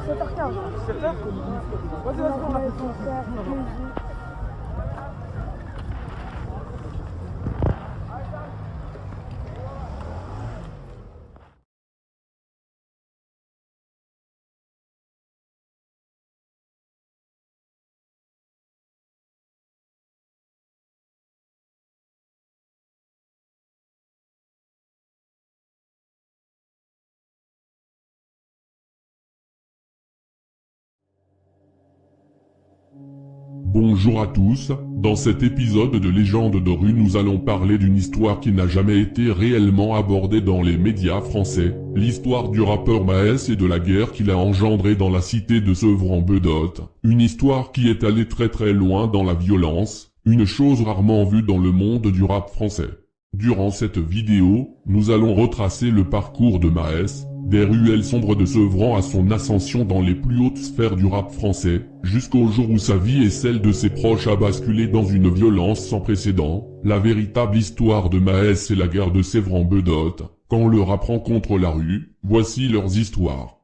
17h15. 17h. Vas-y, on a Bonjour à tous, dans cet épisode de Légende de rue nous allons parler d'une histoire qui n'a jamais été réellement abordée dans les médias français, l'histoire du rappeur Maes et de la guerre qu'il a engendrée dans la cité de Sevran-Bedotte, une histoire qui est allée très loin dans la violence, une chose rarement vue dans le monde du rap français. Durant cette vidéo, nous allons retracer le parcours de Maes, des ruelles sombres de Sevran à son ascension dans les plus hautes sphères du rap français, jusqu'au jour où sa vie et celle de ses proches a basculé dans une violence sans précédent, la véritable histoire de Maes et la guerre de Sevran-Bedotte, quand le rap rencontre la rue, voici leurs histoires.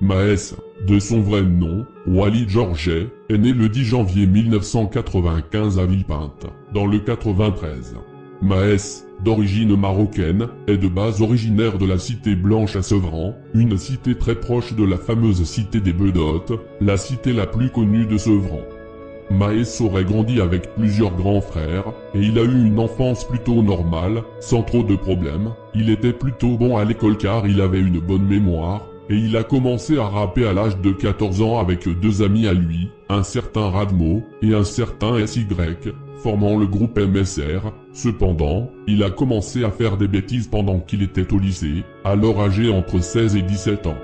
Maes, de son vrai nom, Walid Georget, est né le 10 janvier 1995 à Villepinte, dans le 93. Maes, d'origine marocaine, est de base originaire de la cité Blanche à Sevran, une cité très proche de la fameuse cité des Bedottes, la cité la plus connue de Sevran. Maes aurait grandi avec plusieurs grands frères, et il a eu une enfance plutôt normale, sans trop de problèmes. Il était plutôt bon à l'école car il avait une bonne mémoire, et il a commencé à rapper à l'âge de 14 ans avec deux amis à lui, un certain Radmo et un certain SY, formant le groupe MSR. Cependant, il a commencé à faire des bêtises pendant qu'il était au lycée, alors âgé entre 16 et 17 ans.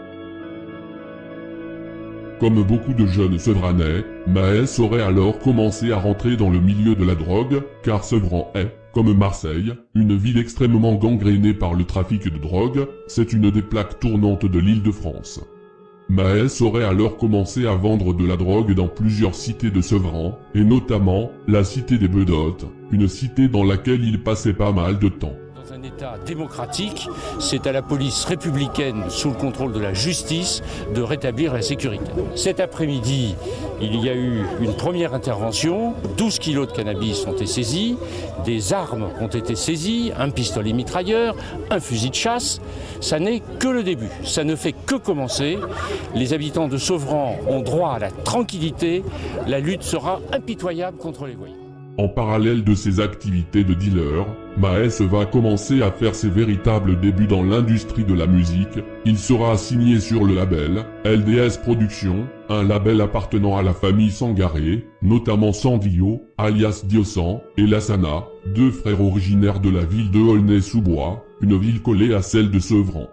Comme beaucoup de jeunes Sevranais, Maes aurait alors commencé à rentrer dans le milieu de la drogue, car Sevran est, comme Marseille, une ville extrêmement gangrénée par le trafic de drogue, c'est une des plaques tournantes de l'Île-de-France. Maes aurait alors commencé à vendre de la drogue dans plusieurs cités de Sevran, et notamment la cité des Bedottes, une cité dans laquelle il passait pas mal de temps. Dans un État démocratique, c'est à la police républicaine, sous le contrôle de la justice, de rétablir la sécurité. Cet après-midi, il y a eu une première intervention, 12 kilos de cannabis ont été saisis, des armes ont été saisies, un pistolet mitrailleur, un fusil de chasse. Ça n'est que le début, ça ne fait que commencer. Les habitants de Sevran ont droit à la tranquillité, la lutte sera impitoyable contre les voyous. En parallèle de ses activités de dealer, Maes va commencer à faire ses véritables débuts dans l'industrie de la musique. Il sera assigné sur le label LDS Productions, un label appartenant à la famille Sangaré, notamment Sandio, alias Diosan, et Lassana, deux frères originaires de la ville de Aulnay-sous-Bois, une ville collée à celle de Sevran.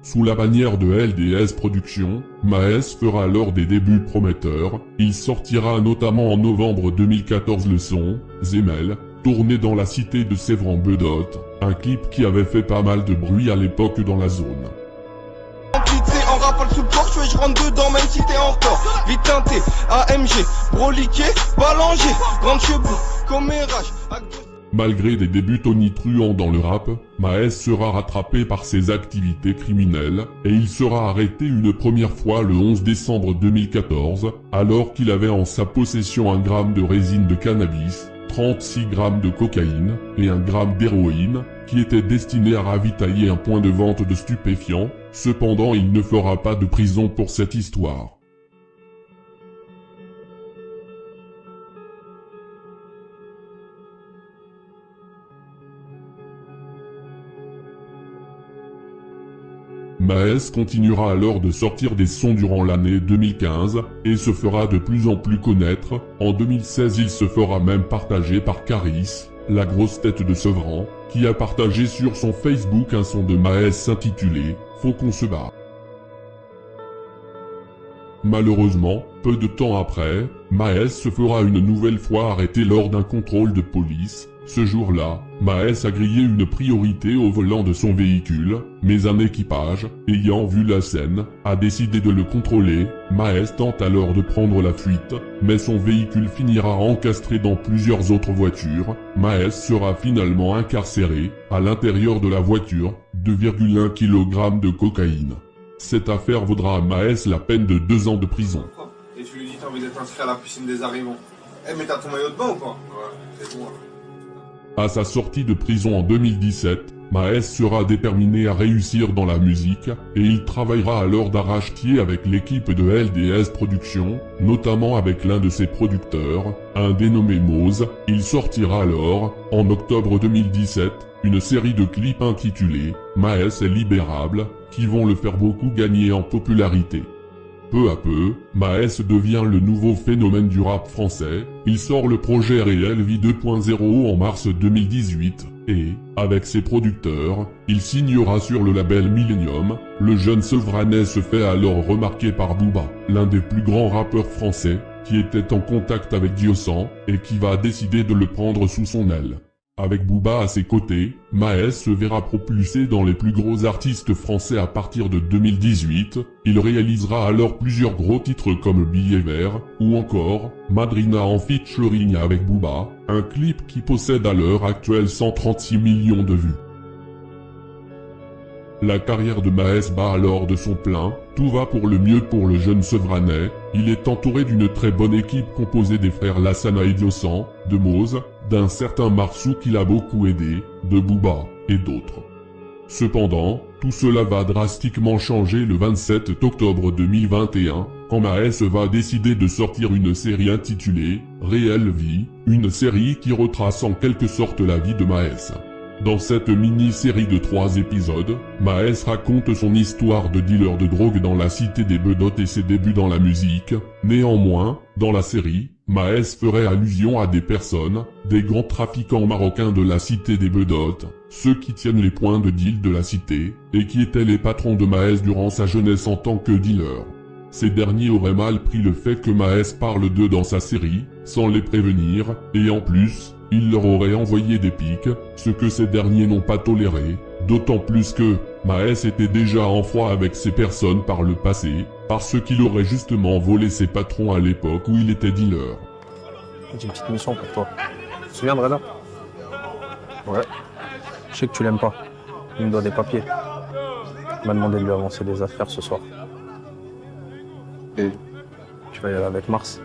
Sous la bannière de LDS Productions, Maes fera alors des débuts prometteurs. Il sortira notamment en novembre 2014 le son « Zemel », tourné dans la cité de Sevran-Bedotte, un clip qui avait fait pas mal de bruit à l'époque dans la zone. En rafale sous le porche, je rentre dedans même si t'es en tort. Vite teinté, AMG, broliqué, ballangé, grande chevaux, commérage. Malgré des débuts tonitruants dans le rap, Maes sera rattrapé par ses activités criminelles, et il sera arrêté une première fois le 11 décembre 2014, alors qu'il avait en sa possession 1 gramme de résine de cannabis, 36 grammes de cocaïne, et 1 gramme d'héroïne, qui était destiné à ravitailler un point de vente de stupéfiants. Cependant il ne fera pas de prison pour cette histoire. Maes continuera alors de sortir des sons durant l'année 2015 et se fera de plus en plus connaître. En 2016 il se fera même partager par Caris, la grosse tête de Sevran, qui a partagé sur son Facebook un son de Maes intitulé « Faut qu'on se barre ». Malheureusement, peu de temps après, Maes se fera une nouvelle fois arrêter lors d'un contrôle de police. Ce jour-là, Maes a grillé une priorité au volant de son véhicule, mais un équipage, ayant vu la scène, a décidé de le contrôler. Maes tente alors de prendre la fuite, mais son véhicule finira encastré dans plusieurs autres voitures. Maes sera finalement incarcéré, à l'intérieur de la voiture, 2,1 kg de cocaïne. Cette affaire vaudra à Maes la peine de 2 ans de prison. Et tu lui dis t'as envie d'être inscrit à la piscine des arrivants. Eh mais t'as ton maillot de bain ou pas? Ouais, c'est bon. À sa sortie de prison en 2017, Maes sera déterminé à réussir dans la musique, et il travaillera alors d'arrache-pied avec l'équipe de LDS Productions, notamment avec l'un de ses producteurs, un dénommé Mose. Il sortira alors, en octobre 2017, une série de clips intitulés « Maes est libérable », qui vont le faire beaucoup gagner en popularité. Peu à peu, Maes devient le nouveau phénomène du rap français. Il sort le projet Réel Vie 2.0 en mars 2018, et, avec ses producteurs, il signera sur le label Millennium. Le jeune Sevranais se fait alors remarquer par Booba, l'un des plus grands rappeurs français, qui était en contact avec Diosan, et qui va décider de le prendre sous son aile. Avec Booba à ses côtés, Maes se verra propulsé dans les plus gros artistes français à partir de 2018. Il réalisera alors plusieurs gros titres comme Billet Vert, ou encore Madrina en featuring avec Booba, un clip qui possède à l'heure actuelle 136 millions de vues. La carrière de Maes bat alors de son plein, tout va pour le mieux pour le jeune Sevranais. Il est entouré d'une très bonne équipe composée des frères Lassana et Diosan, de Mose, d'un certain Marsou qui l'a beaucoup aidé, de Booba, et d'autres. Cependant, tout cela va drastiquement changer le 27 octobre 2021, quand Maes va décider de sortir une série intitulée « Réelle Vie », une série qui retrace en quelque sorte la vie de Maes. Dans cette mini-série de 3 épisodes, Maes raconte son histoire de dealer de drogue dans la cité des Bedottes et ses débuts dans la musique. Néanmoins, dans la série, Maes ferait allusion à des personnes, des grands trafiquants marocains de la cité des Bedottes, ceux qui tiennent les points de deal de la cité, et qui étaient les patrons de Maes durant sa jeunesse en tant que dealer. Ces derniers auraient mal pris le fait que Maes parle d'eux dans sa série, sans les prévenir, et en plus, il leur aurait envoyé des pics, ce que ces derniers n'ont pas toléré, d'autant plus que Maes était déjà en froid avec ces personnes par le passé, parce qu'il aurait justement volé ses patrons à l'époque où il était dealer. J'ai une petite mission pour toi. Tu te souviens de Reda? Ouais. Je sais que tu l'aimes pas. Il me doit des papiers. Il m'a demandé de lui avancer des affaires ce soir. Et tu vas y aller avec Mars,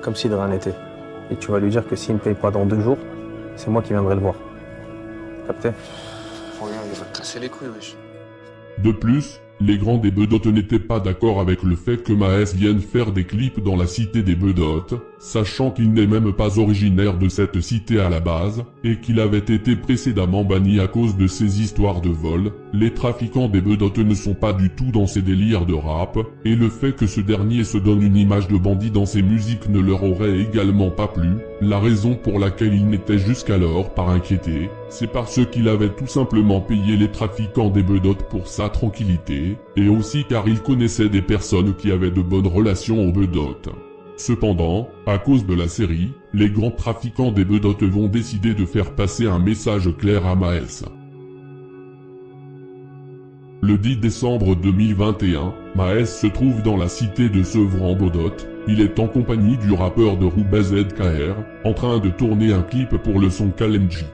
comme si de rien n'était. Et tu vas lui dire que s'il ne me paye pas dans 2 jours, c'est moi qui viendrai le voir. Capté? Regarde, il va te casser les couilles, wesh. De plus, les grands des Bedottes n'étaient pas d'accord avec le fait que Maes vienne faire des clips dans la cité des Bedottes, sachant qu'il n'est même pas originaire de cette cité à la base, et qu'il avait été précédemment banni à cause de ses histoires de vol. Les trafiquants des Bedottes ne sont pas du tout dans ces délires de rap, et le fait que ce dernier se donne une image de bandit dans ses musiques ne leur aurait également pas plu. La raison pour laquelle il n'était jusqu'alors pas inquiété, c'est parce qu'il avait tout simplement payé les trafiquants des Bedottes pour sa tranquillité, et aussi car il connaissait des personnes qui avaient de bonnes relations aux Bedottes. Cependant, à cause de la série, les grands trafiquants des Bedottes vont décider de faire passer un message clair à Maes. Le 10 décembre 2021, Maes se trouve dans la cité de Sevran-Bedotte. Il est en compagnie du rappeur de Roubaix ZKR, en train de tourner un clip pour le son Kalenji.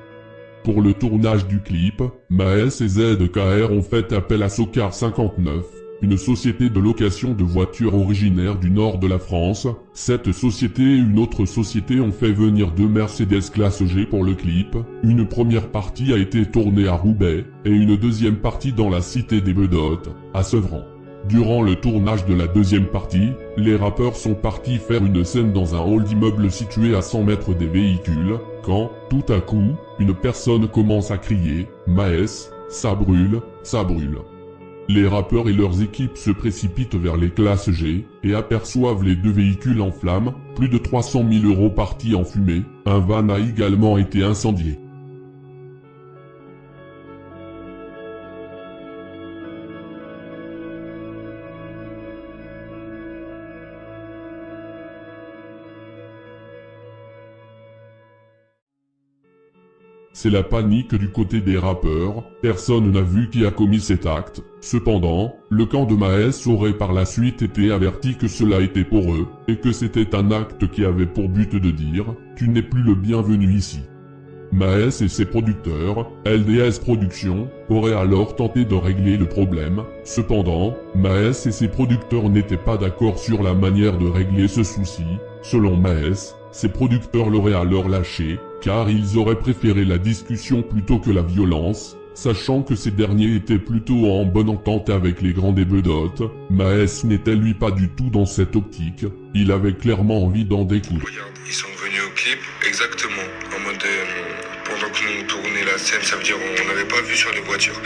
Pour le tournage du clip, Maes et ZKR ont fait appel à Socar 59, une société de location de voitures originaire du nord de la France. Cette société et une autre société ont fait venir 2 Mercedes classe G pour le clip. Une première partie a été tournée à Roubaix, et une deuxième partie dans la cité des Bedottes, à Sevran. Durant le tournage de la deuxième partie, les rappeurs sont partis faire une scène dans un hall d'immeuble situé à 100 mètres des véhicules, quand, tout à coup, une personne commence à crier « Maes, ça brûle, ça brûle ». Les rappeurs et leurs équipes se précipitent vers les classes G, et aperçoivent les 2 véhicules en flammes, plus de 300 000 € partis en fumée. Un van a également été incendié. C'est la panique du côté des rappeurs, personne n'a vu qui a commis cet acte. Cependant, le camp de Maes aurait par la suite été averti que cela était pour eux, et que c'était un acte qui avait pour but de dire « Tu n'es plus le bienvenu ici ». Maes et ses producteurs, LDS Productions, auraient alors tenté de régler le problème. Cependant, Maes et ses producteurs n'étaient pas d'accord sur la manière de régler ce souci. Selon Maes, ses producteurs l'auraient alors lâché, car ils auraient préféré la discussion plutôt que la violence, sachant que ces derniers étaient plutôt en bonne entente avec les grands des bedottes. Maes n'était lui pas du tout dans cette optique, il avait clairement envie d'en découdre. Regarde, ils sont venus au clip exactement, en mode pendant que nous tournait la scène, ça veut dire on n'avait pas vu sur les voitures.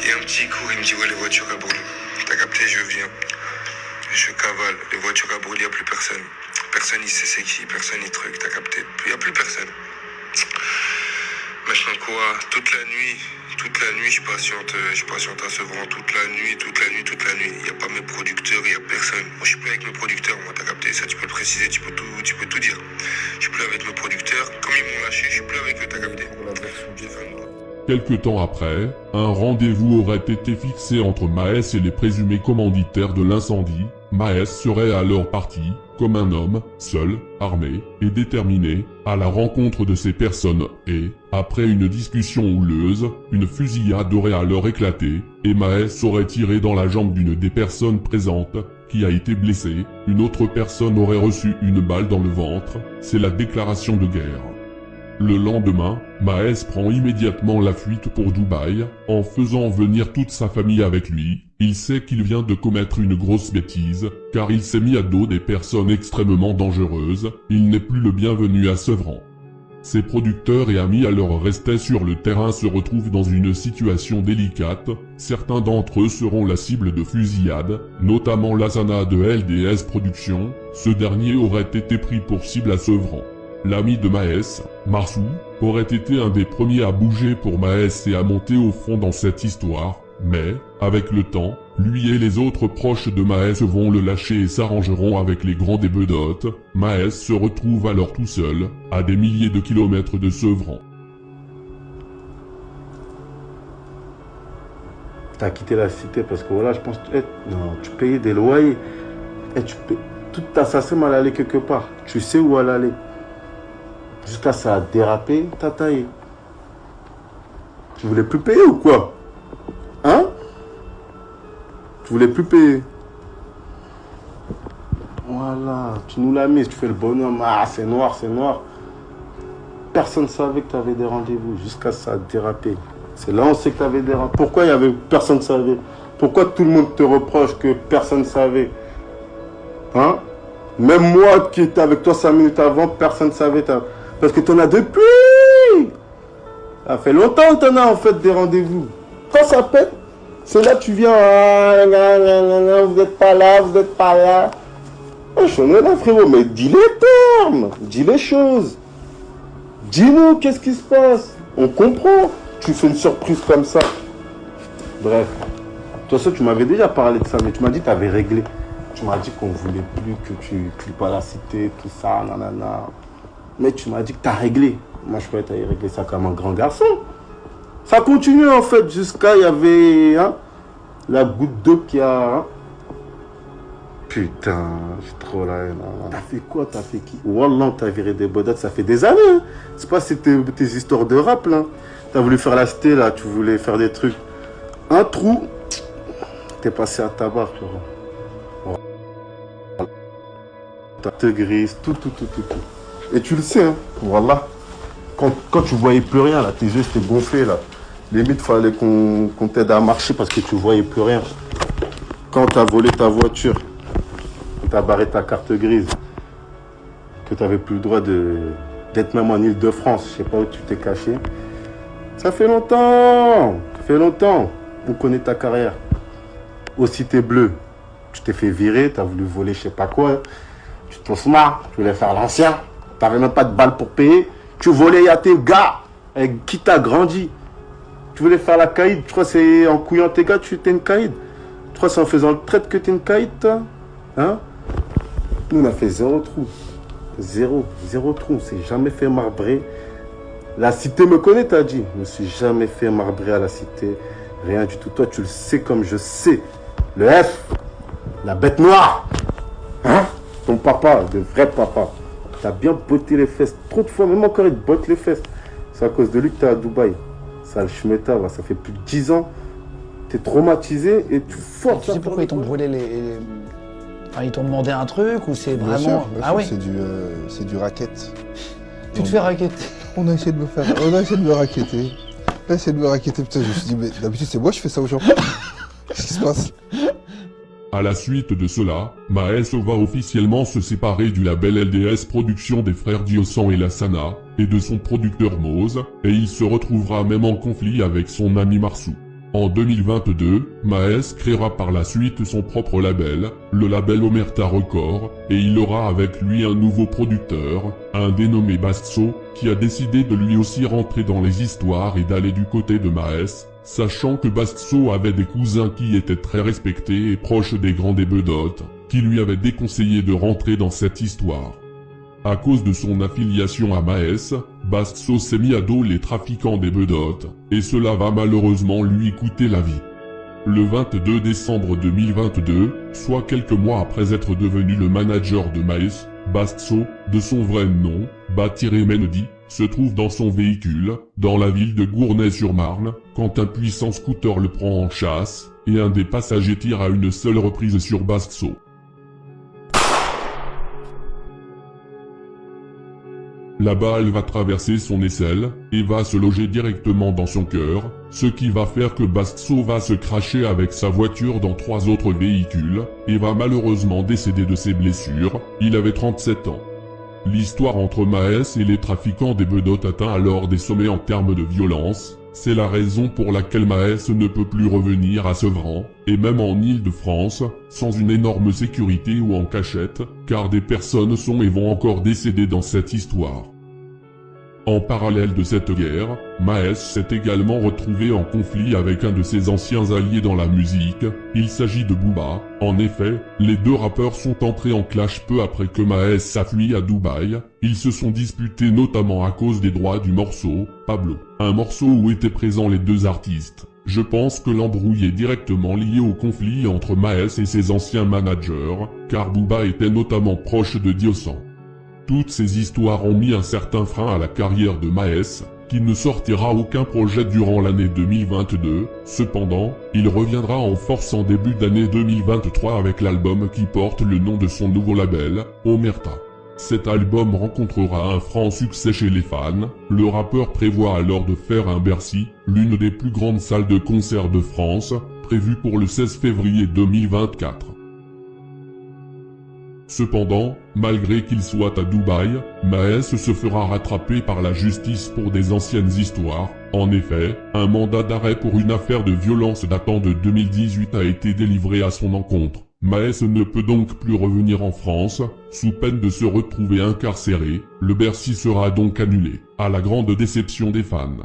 Et un petit coup, il me dit ouais les voitures à brûler. T'as capté, je viens. Je cavale, les voitures à brûler, il n'y a plus personne. Personne il sait c'est qui, personne il truc, t'as capté. Il n'y a plus personne. Maintenant quoi, toute la nuit, je patiente à Sevran, toute la nuit. Il n'y a pas mes producteurs, il n'y a personne. Moi je suis plus avec mes producteurs, moi t'as capté, ça tu peux le préciser, tu peux tout dire. Je suis plus avec mes producteurs, comme ils m'ont lâché, je suis plus avec eux, t'as capté. Quelque temps après, un rendez-vous aurait été fixé entre Maes et les présumés commanditaires de l'incendie. Maes serait alors parti, comme un homme, seul, armé et déterminé, à la rencontre de ces personnes et, après une discussion houleuse, une fusillade aurait alors éclaté et Maes aurait tiré dans la jambe d'une des personnes présentes, qui a été blessée. Une autre personne aurait reçu une balle dans le ventre. C'est la déclaration de guerre. Le lendemain, Maes prend immédiatement la fuite pour Dubaï, en faisant venir toute sa famille avec lui. Il sait qu'il vient de commettre une grosse bêtise, car il s'est mis à dos des personnes extrêmement dangereuses. Il n'est plus le bienvenu à Sevran. Ses producteurs et amis alors restés sur le terrain se retrouvent dans une situation délicate. Certains d'entre eux seront la cible de fusillades, notamment Lassana de LDS Productions. Ce dernier aurait été pris pour cible à Sevran. L'ami de Maes, Marsou, aurait été un des premiers à bouger pour Maes et à monter au fond dans cette histoire, mais, avec le temps, lui et les autres proches de Maes vont le lâcher et s'arrangeront avec les grands des bedottes. Maes se retrouve alors tout seul, à des milliers de kilomètres de Sevran. T'as quitté la cité parce que voilà, je pense que tu payais des loyers. Toute ta somme elle allait quelque part. Tu sais où elle allait. Jusqu'à ça a dérapé, t'as taillé. Tu voulais plus payer ou quoi? Hein? Tu voulais plus payer. Voilà, tu nous l'as mis, tu fais le bonhomme. Ah, c'est noir, c'est noir. Personne ne savait que tu avais des rendez-vous. Jusqu'à ça a dérapé. C'est là on sait que tu avais des rendez-vous. Pourquoi il y avait personne ne savait? Pourquoi tout le monde te reproche que personne ne savait? Hein? Même moi qui étais avec toi 5 minutes avant, personne ne savait. Parce que tu en as depuis. Ça fait longtemps que tu en as en fait des rendez-vous. Quand ça pète, c'est là que tu viens. Vous n'êtes pas là, vous n'êtes pas là. Je suis là, frérot, mais dis les termes, dis les choses. Dis-nous qu'est-ce qui se passe. On comprend. Tu fais une surprise comme ça. Bref. De toute façon, tu m'avais déjà parlé de ça, mais tu m'as dit que tu avais réglé. Tu m'as dit qu'on ne voulait plus que tu clipes à la cité, tout ça, nanana. Mais tu m'as dit que tu as réglé. Moi, je croyais que tu avais réglé ça comme un grand garçon. Ça continue en fait jusqu'à, il y avait la goutte d'eau qui a... Hein. Putain, j'ai trop la haine. T'as fait quoi? T'as fait qui? Wallah, t'as viré des bodates, ça fait des années. Hein. C'est pas c'était tes histoires de rap là. T'as voulu faire la cité là, tu voulais faire des trucs. Un trou, t'es passé à tabac, frérot. T'as te grise, tout. Et tu le sais, hein. Wallah. Quand tu voyais plus rien là, tes yeux étaient gonflés là. Limite, fallait qu'on t'aide à marcher parce que tu voyais plus rien. Quand t'as volé ta voiture, t'as barré ta carte grise, que t'avais plus le droit d'être même en Ile-de-France, je sais pas où tu t'es caché. Ça fait longtemps, on connaît ta carrière. Aux Cités Bleues, tu t'es fait virer, t'as voulu voler je sais pas quoi. Tu te smart, tu voulais faire l'ancien, t'avais même pas de balles pour payer. Tu volais à tes gars, avec qui t'as grandi. Tu voulais faire la caïd, je crois que c'est en couillant tes gars, tu t'es une caïd. Je crois que c'est en faisant le traite que t'es une caïd, toi. Hein? Nous, on a fait 0 trou. Zéro trou. On s'est jamais fait marbrer. La cité me connaît, t'as dit. Je me suis jamais fait marbrer à la cité. Rien du tout. Toi, tu le sais comme je sais. Le F, la bête noire. Hein? Ton papa, le vrai papa. T'as bien botté les fesses. Trop de fois, même encore, il te botte les fesses. C'est à cause de lui que t'es à Dubaï. Sale schmeta, va. Ça fait plus de 10 ans. T'es traumatisé et tu forces. Tu sais pourquoi ils t'ont brûlé les... Enfin, ils t'ont demandé un truc ou c'est vraiment... Bien Ah sûr, oui. c'est du racket. Tu te fais raqueter. On a essayé de me raqueter. On a essayé de me raqueter, putain, je me suis dit, mais d'habitude c'est moi je fais ça aux gens. Qu'est-ce qui se passe? À la suite de cela, Maes va officiellement se séparer du label LDS Production des frères Diosan et Lassana, et de son producteur Mose, et il se retrouvera même en conflit avec son ami Marsou. En 2022, Maes créera par la suite son propre label, le label Omerta Records, et il aura avec lui un nouveau producteur, un dénommé Bastso, qui a décidé de lui aussi rentrer dans les histoires et d'aller du côté de Maes, sachant que Bastso avait des cousins qui étaient très respectés et proches des grands des Bedottes, qui lui avaient déconseillé de rentrer dans cette histoire. À cause de son affiliation à Maes, Bastso s'est mis à dos les trafiquants des Bedottes, et cela va malheureusement lui coûter la vie. Le 22 décembre 2022, soit quelques mois après être devenu le manager de Maes, Bastso, de son vrai nom, Menody, se trouve dans son véhicule, dans la ville de Gournay-sur-Marne, quand un puissant scooter le prend en chasse, et un des passagers tire à une seule reprise sur Bastso. La balle va traverser son aisselle, et va se loger directement dans son cœur, ce qui va faire que Bastso va se cracher avec sa voiture dans 3 autres véhicules, et va malheureusement décéder de ses blessures, il avait 37 ans. L'histoire entre Maes et les trafiquants des Bedottes atteint alors des sommets en termes de violence, c'est la raison pour laquelle Maes ne peut plus revenir à Sevran, et même en Île-de-France, sans une énorme sécurité ou en cachette, car des personnes sont et vont encore décéder dans cette histoire. En parallèle de cette guerre, Maes s'est également retrouvé en conflit avec un de ses anciens alliés dans la musique, il s'agit de Booba. En effet, les deux rappeurs sont entrés en clash peu après que Maes s'affuit à Dubaï, ils se sont disputés notamment à cause des droits du morceau, Pablo, un morceau où étaient présents les deux artistes. Je pense que l'embrouille est directement liée au conflit entre Maes et ses anciens managers, car Booba était notamment proche de Diosan. Toutes ces histoires ont mis un certain frein à la carrière de Maes, qui ne sortira aucun projet durant l'année 2022, cependant, il reviendra en force en début d'année 2023 avec l'album qui porte le nom de son nouveau label, Omerta. Cet album rencontrera un franc succès chez les fans, le rappeur prévoit alors de faire un Bercy, l'une des plus grandes salles de concert de France, prévue pour le 16 février 2024. Cependant, malgré qu'il soit à Dubaï, Maes se fera rattraper par la justice pour des anciennes histoires. En effet, un mandat d'arrêt pour une affaire de violence datant de 2018 a été délivré à son encontre. Maes ne peut donc plus revenir en France, sous peine de se retrouver incarcéré. Le Bercy sera donc annulé, à la grande déception des fans.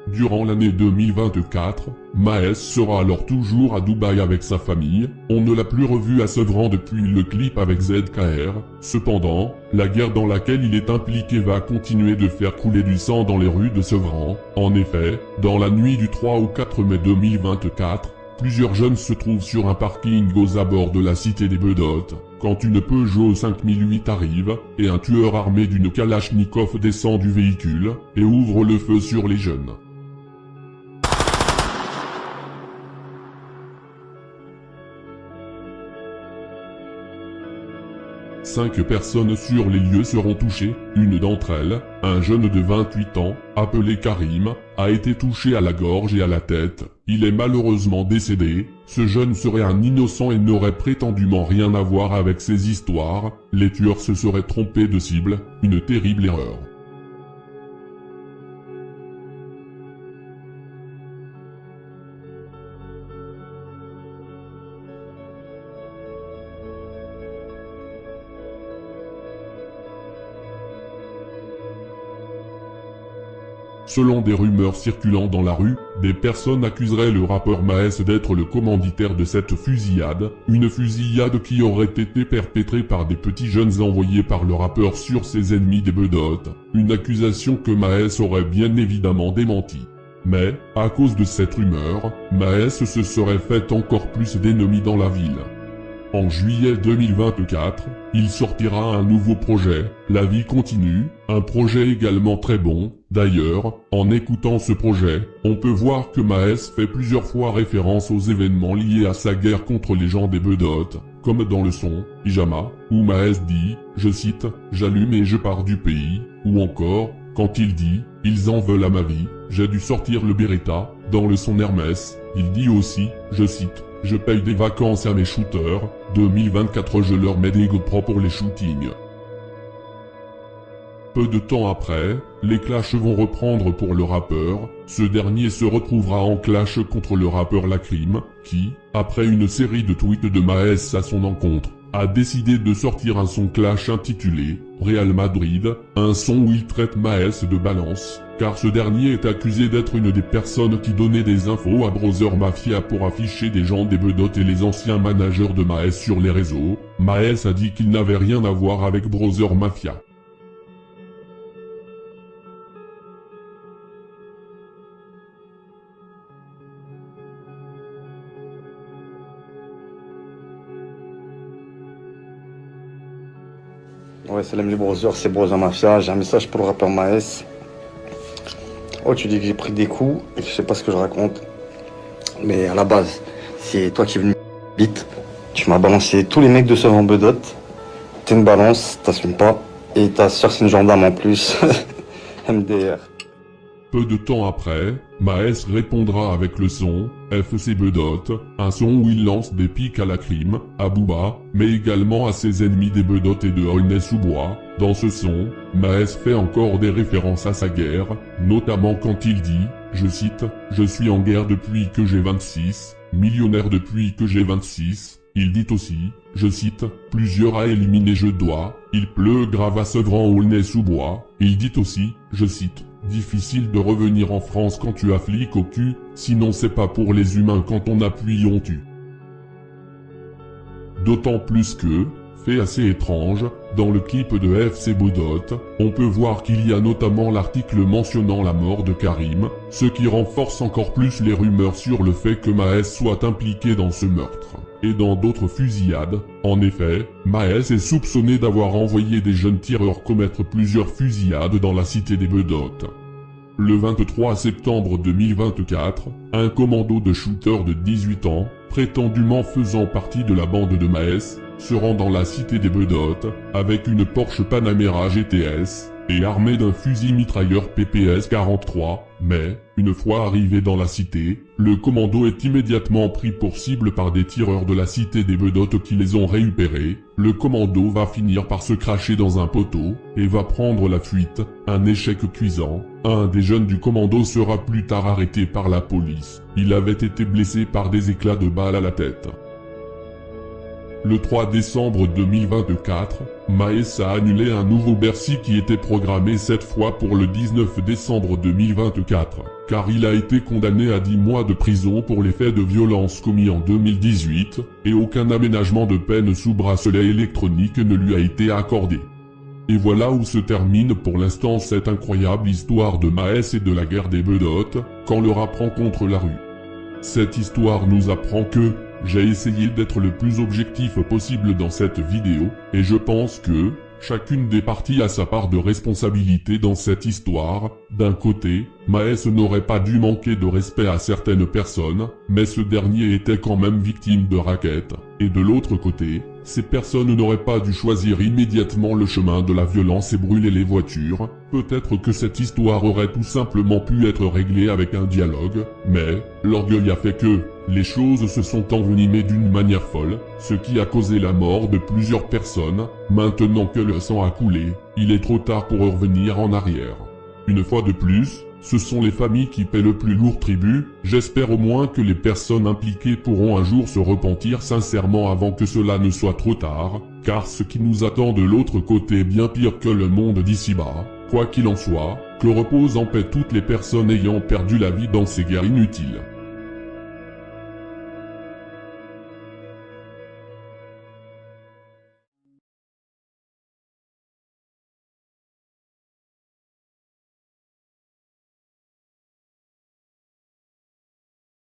Durant l'année 2024, Maes sera alors toujours à Dubaï avec sa famille, on ne l'a plus revu à Sevran depuis le clip avec ZKR, cependant, la guerre dans laquelle il est impliqué va continuer de faire couler du sang dans les rues de Sevran. En effet, dans la nuit du 3 au 4 mai 2024, plusieurs jeunes se trouvent sur un parking aux abords de la cité des Bedottes, quand une Peugeot 5008 arrive, et un tueur armé d'une Kalachnikov descend du véhicule, et ouvre le feu sur les jeunes. Cinq personnes sur les lieux seront touchées. Une d'entre elles, un jeune de 28 ans, appelé Karim, a été touché à la gorge et à la tête. Il est malheureusement décédé. Ce jeune serait un innocent et n'aurait prétendument rien à voir avec ces histoires. Les tueurs se seraient trompés de cible, une terrible erreur. Selon des rumeurs circulant dans la rue, des personnes accuseraient le rappeur Maes d'être le commanditaire de cette fusillade, une fusillade qui aurait été perpétrée par des petits jeunes envoyés par le rappeur sur ses ennemis des Bedottes, une accusation que Maes aurait bien évidemment démentie. Mais, à cause de cette rumeur, Maes se serait fait encore plus d'ennemis dans la ville. En juillet 2024, il sortira un nouveau projet, La vie continue, un projet également très bon. D'ailleurs, en écoutant ce projet, on peut voir que Maes fait plusieurs fois référence aux événements liés à sa guerre contre les gens des Bedottes, comme dans le son « Pyjama », où Maes dit, je cite, « J'allume et je pars du pays », ou encore, quand il dit « Ils en veulent à ma vie, j'ai dû sortir le Beretta », dans le son Hermès, il dit aussi, je cite, « Je paye des vacances à mes shooters, 2024 je leur mets des GoPro pour les shootings ». Peu de temps après, les clashs vont reprendre pour le rappeur, ce dernier se retrouvera en clash contre le rappeur Lacrim, qui, après une série de tweets de Maes à son encontre, a décidé de sortir un son clash intitulé « Real Madrid », un son où il traite Maes de balance, car ce dernier est accusé d'être une des personnes qui donnait des infos à Brother Mafia pour afficher des gens des Bedottes et les anciens managers de Maes sur les réseaux. Maes a dit qu'il n'avait rien à voir avec Brother Mafia. Ouais, salam les brothers, c'est Brother Mafia, j'ai un message pour le rappeur Maes. Oh, tu dis que j'ai pris des coups et que je sais pas ce que je raconte. Mais à la base, c'est toi qui es venu vite. Tu m'as balancé tous les mecs de Sevran Bedotte. T'es une balance, t'assumes pas. Et ta soeur c'est une gendarme en plus. MDR. Peu de temps après, Maes répondra avec le son « FC Bedotte », un son où il lance des pics à Lacrim, à Booba, mais également à ses ennemis des Bedottes et de Aulnay-sous-Bois. Dans ce son, Maes fait encore des références à sa guerre, notamment quand il dit, je cite, « Je suis en guerre depuis que j'ai 26, millionnaire depuis que j'ai 26 ». Il dit aussi, je cite, « Plusieurs à éliminer je dois, il pleut grave à Sevran Aulnay-sous-Bois ». Il dit aussi, je cite, « Difficile de revenir en France quand tu as flic au cul, sinon c'est pas pour les humains quand on appuie on tue ». D'autant plus que, fait assez étrange, dans le clip de FC Bedotte, on peut voir qu'il y a notamment l'article mentionnant la mort de Karim, ce qui renforce encore plus les rumeurs sur le fait que Maes soit impliqué dans ce meurtre. Et dans d'autres fusillades, en effet, Maes est soupçonné d'avoir envoyé des jeunes tireurs commettre plusieurs fusillades dans la cité des Bedottes. Le 23 septembre 2024, un commando de shooters de 18 ans, prétendument faisant partie de la bande de Maes, se rend dans la cité des Bedottes, avec une Porsche Panamera GTS, et armé d'un fusil mitrailleur PPS 43, mais, une fois arrivé dans la cité, le commando est immédiatement pris pour cible par des tireurs de la cité des Bedottes qui les ont récupérés. Le commando va finir par se cracher dans un poteau, et va prendre la fuite, un échec cuisant. Un des jeunes du commando sera plus tard arrêté par la police. Il avait été blessé par des éclats de balles à la tête. Le 3 décembre 2024, Maes a annulé un nouveau Bercy qui était programmé cette fois pour le 19 décembre 2024, car il a été condamné à 10 mois de prison pour les faits de violence commis en 2018, et aucun aménagement de peine sous bracelet électronique ne lui a été accordé. Et voilà où se termine pour l'instant cette incroyable histoire de Maes et de la guerre des Bedottes, quand le rap rencontre la rue. Cette histoire nous apprend que, j'ai essayé d'être le plus objectif possible dans cette vidéo, et je pense que, chacune des parties a sa part de responsabilité dans cette histoire. D'un côté, Maes n'aurait pas dû manquer de respect à certaines personnes, mais ce dernier était quand même victime de raquettes. Et de l'autre côté, ces personnes n'auraient pas dû choisir immédiatement le chemin de la violence et brûler les voitures. Peut-être que cette histoire aurait tout simplement pu être réglée avec un dialogue, mais l'orgueil a fait que les choses se sont envenimées d'une manière folle, ce qui a causé la mort de plusieurs personnes. Maintenant que le sang a coulé, il est trop tard pour revenir en arrière. Une fois de plus, ce sont les familles qui paient le plus lourd tribut. J'espère au moins que les personnes impliquées pourront un jour se repentir sincèrement avant que cela ne soit trop tard, car ce qui nous attend de l'autre côté est bien pire que le monde d'ici-bas. Quoi qu'il en soit, Que reposent en paix toutes les personnes ayant perdu la vie dans ces guerres inutiles.